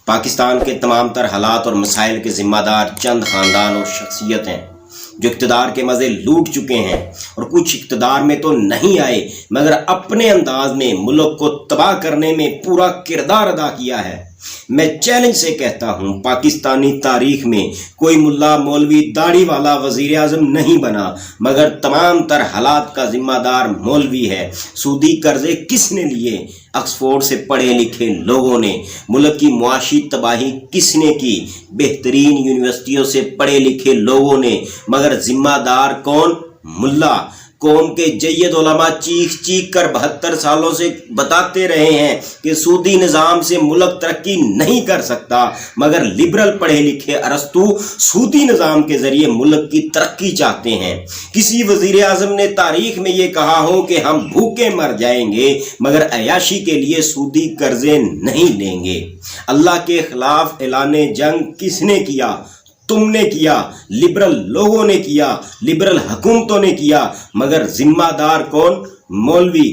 پاکستان کے تمام تر حالات اور مسائل کے ذمہ دار چند خاندان اور شخصیت ہیں جو اقتدار کے مزے لوٹ چکے ہیں، اور کچھ اقتدار میں تو نہیں آئے مگر اپنے انداز میں ملک کو تباہ کرنے میں پورا کردار ادا کیا ہے۔ میں چیلنج سے کہتا ہوں، پاکستانی تاریخ میں کوئی ملا مولوی داڑھی والا وزیر اعظم نہیں بنا مگر تمام تر حالات کا ذمہ دار مولوی ہے۔ سودی قرضے کس نے لیے؟ آکسفورڈ سے پڑھے لکھے لوگوں نے۔ ملک کی معاشی تباہی کس نے کی؟ بہترین یونیورسٹیوں سے پڑھے لکھے لوگوں نے، مگر ذمہ دار کون؟ ملا۔ قوم کے جید علماء چیخ چیخ کر 72 سالوں سے بتاتے رہے ہیں کہ سودی نظام سے ملک ترقی نہیں کر سکتا، مگر لبرل پڑھے لکھے ارسطو سودی نظام کے ذریعے ملک کی ترقی چاہتے ہیں۔ کسی وزیر اعظم نے تاریخ میں یہ کہا ہو کہ ہم بھوکے مر جائیں گے مگر عیاشی کے لیے سودی قرضے نہیں لیں گے۔ اللہ کے خلاف اعلان جنگ کس نے کیا؟ تم نے کیا، لبرل لوگوں نے کیا، لبرل حکومتوں نے کیا، مگر ذمہ دار کون؟ مولوی۔